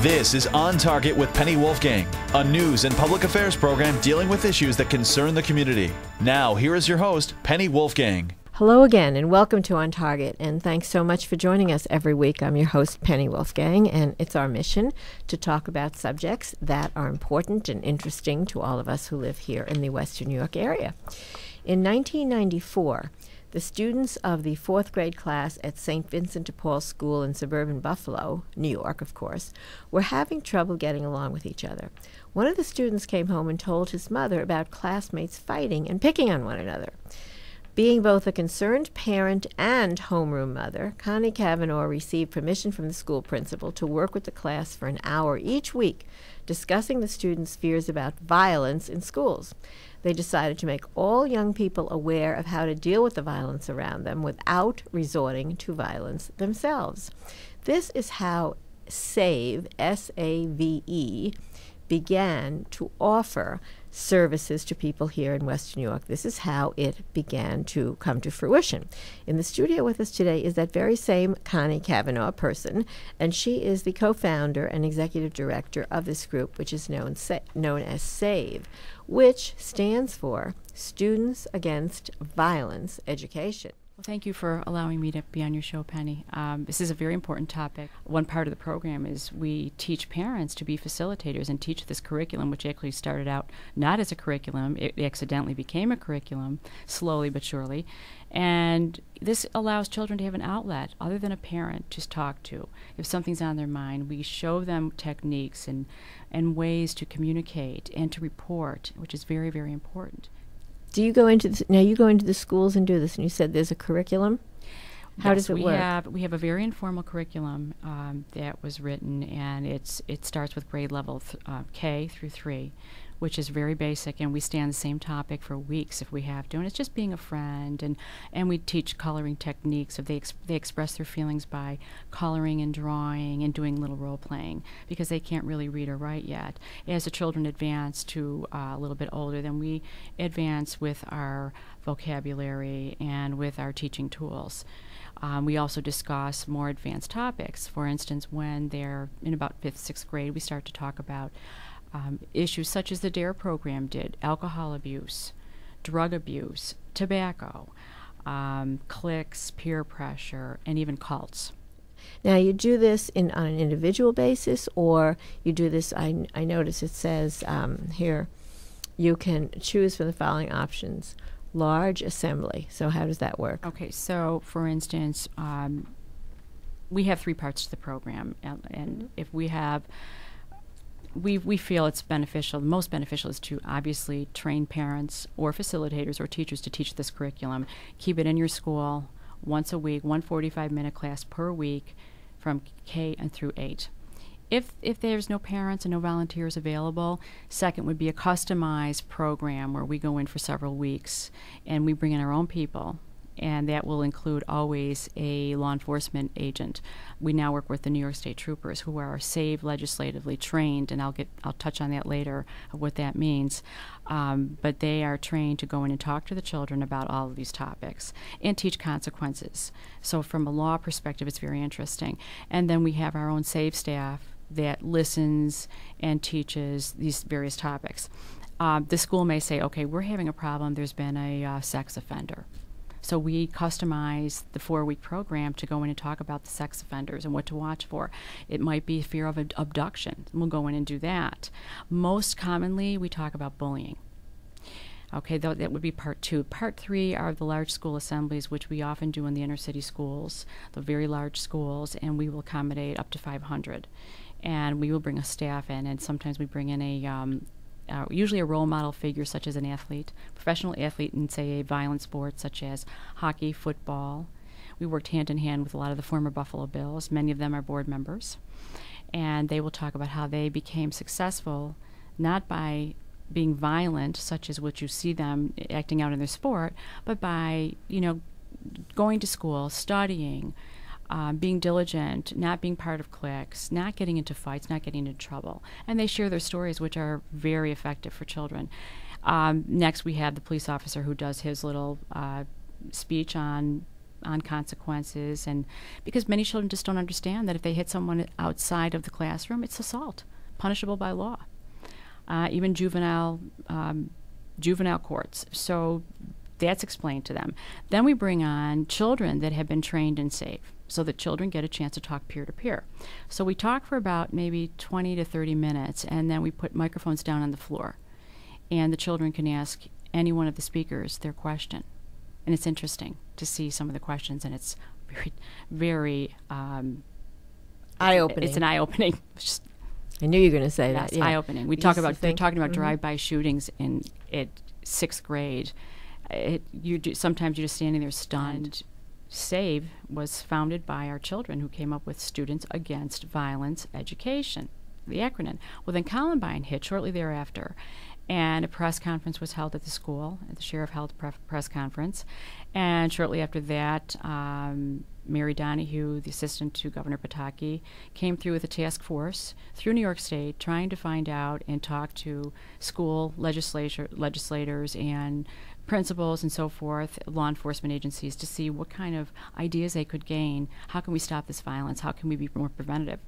This is On Target with Penny Wolfgang, a news and public affairs program dealing with issues that concern the community. Now, here is your host, Penny Wolfgang. Hello again, and welcome to On Target, and thanks so much for joining us every week. I'm your host, Penny Wolfgang, and it's our mission to talk about subjects that are important and interesting to all of us who live here in the Western New York area. In 1994, the students of the fourth grade class at St. Vincent de Paul School in suburban Buffalo, New York, of course, were having trouble getting along with each other. One of the students came home and told his mother about classmates fighting and picking on one another. Being both a concerned parent and homeroom mother, Connie Cavanaugh received permission from the school principal to work with the class for an hour each week, discussing the students' fears about violence in schools. They decided to make all young people aware of how to deal with the violence around them without resorting to violence themselves. This is how SAVE, S-A-V-E, began to offer services to people here in Western New York. This is how it began to come to fruition. In the studio with us today is that very same Connie Cavanaugh person, and she is the co-founder and executive director of this group, which is known as SAVE, which stands for Students Against Violence Education. Well, thank you for allowing me to be on your show, Penny. This is a very important topic. One part of the program is we teach parents to be facilitators and teach this curriculum, which actually started out not as a curriculum. It accidentally became a curriculum, slowly but surely. And this allows children to have an outlet other than a parent to talk to. If something's on their mind, we show them techniques and ways to communicate and to report, which is very, very important. Do you go into this, now you go into the schools and do this, and you said there's a curriculum? How does it work? We have a very informal curriculum that was written, and it starts with grade level K through 3, which is very basic, and we stay on the same topic for weeks if we have to, and it's just being a friend, and we teach coloring techniques. If they express their feelings by coloring and drawing and doing little role playing, because they can't really read or write yet. As the children advance to a little bit older, then we advance with our vocabulary and with our teaching tools. We also discuss more advanced topics. For instance, when they're in about 5th, 6th grade, we start to talk about issues such as the DARE program did: alcohol abuse, drug abuse, tobacco, cliques, peer pressure, and even cults. Now, you do this on an individual basis, or you do this, I notice it says here, you can choose from the following options: large assembly. So how does that work? Okay, so for instance, we have 3 parts to the program, and if we have we feel it's beneficial. The most beneficial is to obviously train parents or facilitators or teachers to teach this curriculum. Keep it in your school once a week, 1 45-minute class per week from K and through 8. If there's no parents and no volunteers available, second would be a customized program where we go in for several weeks and we bring in our own people. And that will include always a law enforcement agent. We now work with the New York State Troopers, who are SAVE legislatively trained, and I'll touch on that later of what that means. But they are trained to go in and talk to the children about all of these topics and teach consequences. So from a law perspective, it's very interesting. And then we have our own SAVE staff that listens and teaches these various topics. The school may say, okay, we're having a problem. There's been a sex offender. So we customize the 4-week program to go in and talk about the sex offenders and what to watch for. It might be fear of abduction. We'll go in and do that. Most commonly, we talk about bullying. Okay, that would be part 2. Part 3 are the large school assemblies, which we often do in the inner city schools, the very large schools, and we will accommodate up to 500. And we will bring a staff in, and sometimes we bring in usually a role model figure such as an athlete, professional athlete in, say, a violent sport such as hockey, football. We worked hand in hand with a lot of the former Buffalo Bills. Many of them are board members. And they will talk about how they became successful not by being violent, such as what you see them acting out in their sport, but by, going to school, studying, being diligent, not being part of cliques, not getting into fights, not getting into trouble. And they share their stories, which are very effective for children. Next, we have the police officer who does his little speech on on consequences, and because many children just don't understand that if they hit someone outside of the classroom, it's assault, punishable by law, even juvenile courts. So that's explained to them. Then we bring on children that have been trained in SAFE, so that children get a chance to talk peer-to-peer. So we talk for about maybe 20 to 30 minutes, and then we put microphones down on the floor, and the children can ask any one of the speakers their question. And it's interesting to see some of the questions, and it's very, very eye-opening. It's an eye-opening. I knew you were going to say Yes, that. Yeah. eye-opening. They're talking about drive-by shootings at 6th grade. Sometimes you're just standing there stunned. SAVE was founded by our children who came up with Students Against Violence Education, the acronym. Well, then Columbine hit shortly thereafter, and a press conference was held at the school. The sheriff held a press conference, and shortly after that, Mary Donahue, the assistant to Governor Pataki, came through with a task force through New York State trying to find out and talk to school legislators and principals and so forth, law enforcement agencies, to see what kind of ideas they could gain. How can we stop this violence? How can we be more preventative?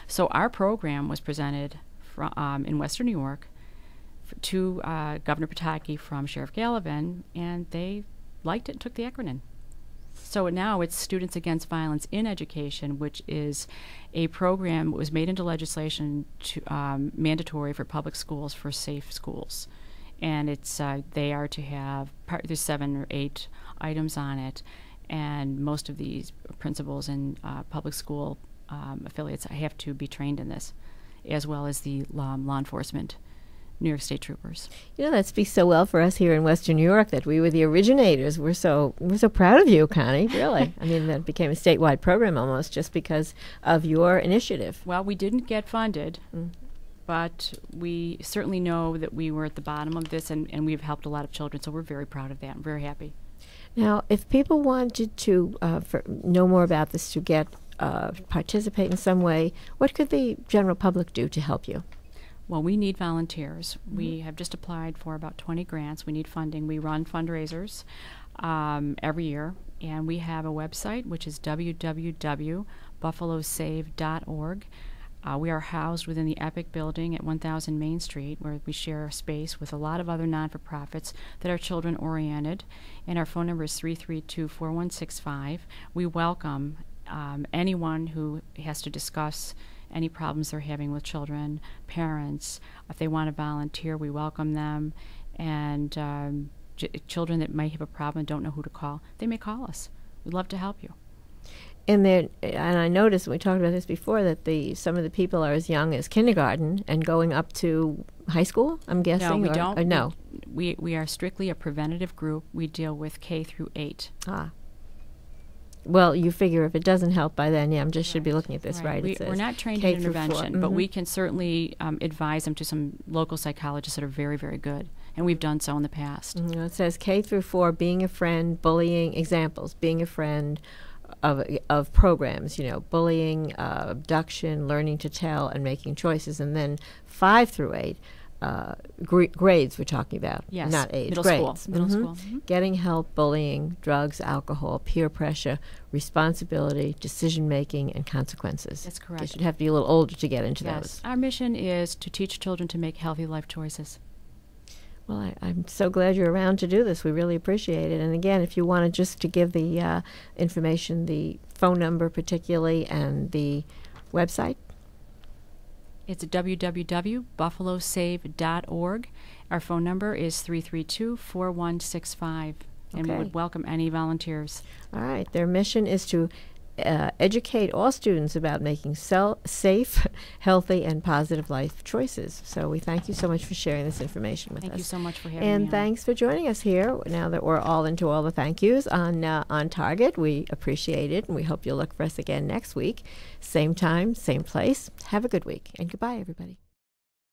So our program was presented in Western New York to Governor Pataki from Sheriff Gallivan, and they liked it and took the acronym. So now it's Students Against Violence in Education, which is a program that was made into legislation mandatory for public schools for safe schools. And it's they are to have there's 7 or 8 items on it, and most of these principals and public school affiliates have to be trained in this, as well as the law enforcement, New York State troopers. You know, that speaks so well for us here in Western New York that we were the originators. We're so proud of you, Connie, really. I mean, that became a statewide program almost just because of your initiative. Well, we didn't get funded. But we certainly know that we were at the bottom of this, and we've helped a lot of children, so we're very proud of that. I'm very happy. Now, if people wanted to know more about this, to get participate in some way, what could the general public do to help you? Well, we need volunteers. We have just applied for about 20 grants. We need funding. We run fundraisers every year, and we have a website, which is www.buffalosave.org. We are housed within the Epic building at 1000 Main Street, where we share a space with a lot of other non-for-profits that are children-oriented, and our phone number is 332-4165. We welcome anyone who has to discuss any problems they're having with children, parents. If they want to volunteer, we welcome them, and children that might have a problem and don't know who to call, they may call us. We'd love to help you. And I noticed when we talked about this before that some of the people are as young as kindergarten and going up to high school, I'm guessing? No, we don't. No. We are strictly a preventative group. We deal with K through 8. Ah. Well, you figure if it doesn't help by then, yeah, should be looking at this right. We're not trained in intervention, but we can certainly advise them to some local psychologists that are very, very good, and we've done so in the past. It says K through 4, being a friend, bullying, examples, being a friend of programs, bullying, abduction, learning to tell, and making choices, and then 5 through 8. Grades we're talking about, yes, not age. Middle grades. School. Middle school. Mm-hmm. Getting help, bullying, drugs, alcohol, peer pressure, responsibility, decision-making, and consequences. That's correct. You should have to be a little older to get into those. Our mission is to teach children to make healthy life choices. Well, I'm so glad you're around to do this. We really appreciate it. And again, if you wanted just to give the information, the phone number particularly, and the website. It's www.buffalosave.org. Our phone number is 332-4165, and we would welcome any volunteers. All right. Their mission is to educate all students about making safe, healthy, and positive life choices. So we thank you so much for sharing this information with us. Thank you so much for having me. And thanks for joining us here. Now that we're all into all the thank yous on Target, we appreciate it, and we hope you'll look for us again next week. Same time, same place. Have a good week, and goodbye, everybody.